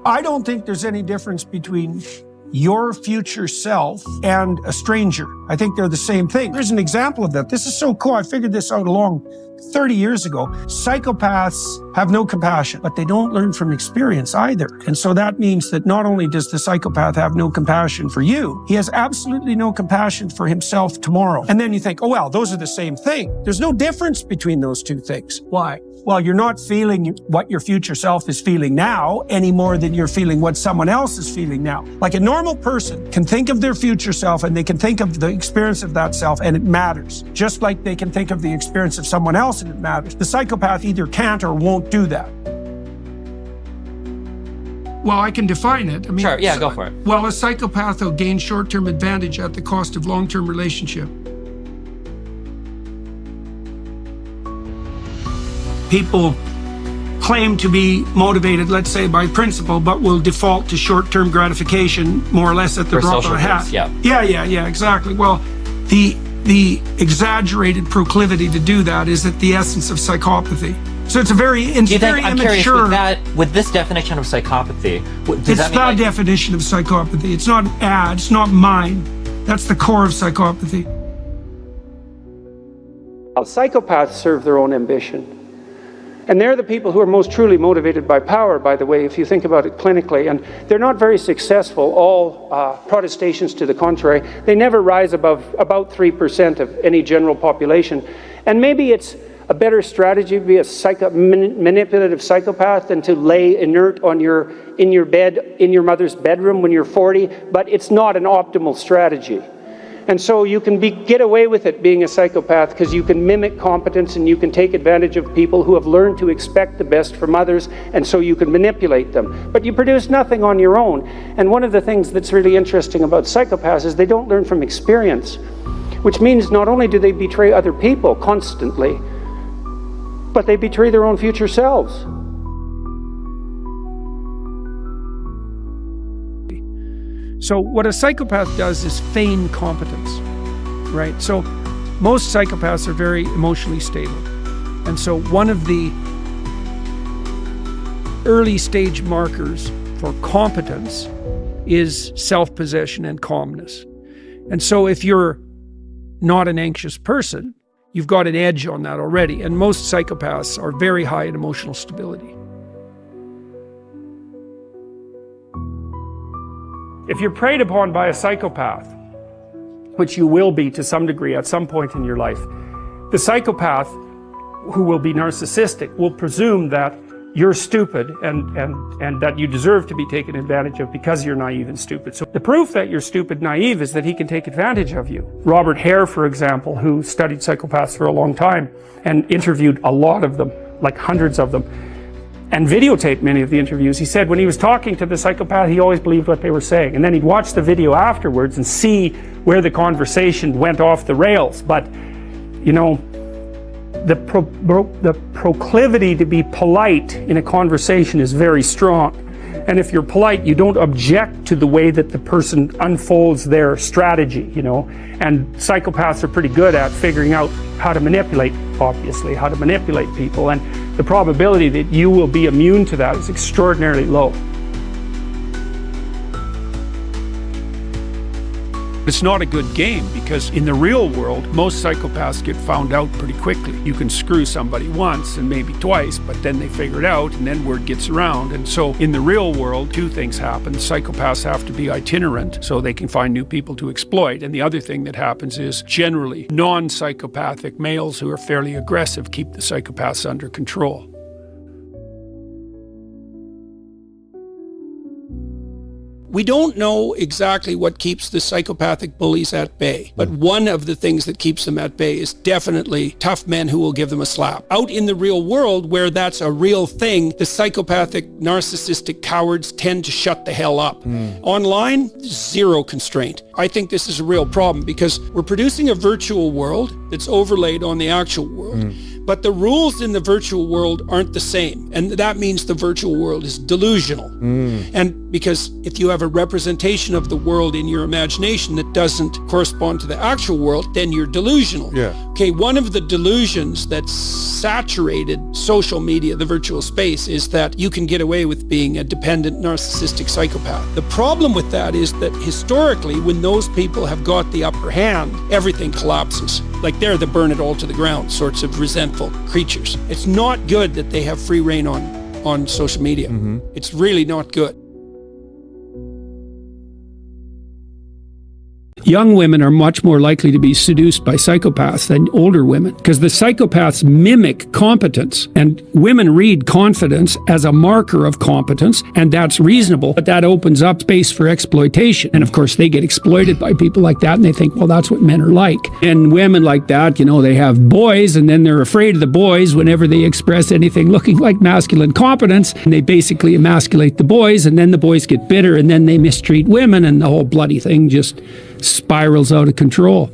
I don't think there's any difference between your future self and a stranger. I think they're the same thing. There's an example of that. This is so cool. I figured this out along 30 years ago. Psychopaths have no compassion, but they don't learn from experience either. And so that means that not only does the psychopath have no compassion for you, he has absolutely no compassion for himself tomorrow. And then you think, oh, well, those are the same thing. There's no difference between those two things. Why? Well, you're not feeling what your future self is feeling now any more than you're feeling what someone else is feeling now. Like a normal person can think of their future self and they can think of the experience of that self and it matters. Just like they can think of the experience of someone else and it matters. The psychopath either can't or won't do that. Well, I can define it. I mean, sure, yeah, go for it. Well, a psychopath will gain short-term advantage at the cost of long-term relationship. People claim to be motivated, let's say, by principle, but will default to short-term gratification, more or less at the drop of a hat. Yeah, exactly. Well, the exaggerated proclivity to do that is at the essence of psychopathy. So it's a very immature. I'm curious, with this definition of psychopathy, does that mean the definition of psychopathy. It's not it's not mine. That's the core of psychopathy. Psychopaths serve their own ambition. And they're the people who are most truly motivated by power, by the way, if you think about it clinically. And they're not very successful, all protestations to the contrary. They never rise above about 3% of any general population. And maybe it's a better strategy to be a manipulative psychopath than to lay inert on in your bed, in your mother's bedroom when you're 40, but it's not an optimal strategy. And so you can get away with it being a psychopath because you can mimic competence and you can take advantage of people who have learned to expect the best from others, and so you can manipulate them. But you produce nothing on your own. And one of the things that's really interesting about psychopaths is they don't learn from experience, which means not only do they betray other people constantly, but they betray their own future selves. So what a psychopath does is feign competence, right? So most psychopaths are very emotionally stable. And so one of the early stage markers for competence is self-possession and calmness. And so if you're not an anxious person, you've got an edge on that already. And most psychopaths are very high in emotional stability. If you're preyed upon by a psychopath, which you will be to some degree at some point in your life, the psychopath, who will be narcissistic, will presume that you're stupid and that you deserve to be taken advantage of because you're naive and stupid. So the proof that you're stupid, naive, is that he can take advantage of you. Robert Hare, for example, who studied psychopaths for a long time and interviewed a lot of them, like hundreds of them, and videotaped many of the interviews, he said when he was talking to the psychopath, he always believed what they were saying. And then he'd watch the video afterwards and see where the conversation went off the rails. But, you know, the proclivity to be polite in a conversation is very strong. And if you're polite, you don't object to the way that the person unfolds their strategy, you know. And psychopaths are pretty good at figuring out how to manipulate, obviously, how to manipulate people. And the probability that you will be immune to that is extraordinarily low. It's not a good game because in the real world, most psychopaths get found out pretty quickly. You can screw somebody once and maybe twice, but then they figure it out and then word gets around. And so in the real world, two things happen. Psychopaths have to be itinerant so they can find new people to exploit. And the other thing that happens is generally non-psychopathic males who are fairly aggressive keep the psychopaths under control. We don't know exactly what keeps the psychopathic bullies at bay, but one of the things that keeps them at bay is definitely tough men who will give them a slap. Out in the real world, where that's a real thing, the psychopathic, narcissistic cowards tend to shut the hell up. Online, zero constraint. I think this is a real problem because we're producing a virtual world that's overlaid on the actual world. But the rules in the virtual world aren't the same. And that means the virtual world is delusional. And because if you have a representation of the world in your imagination that doesn't correspond to the actual world, then you're delusional. Okay, one of the delusions that's saturated social media, the virtual space, is that you can get away with being a dependent narcissistic psychopath. The problem with that is that historically, when those people have got the upper hand, everything collapses. Like they're the burn it all to the ground sorts of resentful creatures. It's not good that they have free reign on social media. It's really not good. Young women are much more likely to be seduced by psychopaths than older women, because the psychopaths mimic competence, and women read confidence as a marker of competence, and that's reasonable, but that opens up space for exploitation. And of course, they get exploited by people like that, and they think, well, that's what men are like. And women like that, you know, they have boys, and then they're afraid of the boys whenever they express anything looking like masculine competence, and they basically emasculate the boys, and then the boys get bitter, and then they mistreat women, and the whole bloody thing just spirals out of control.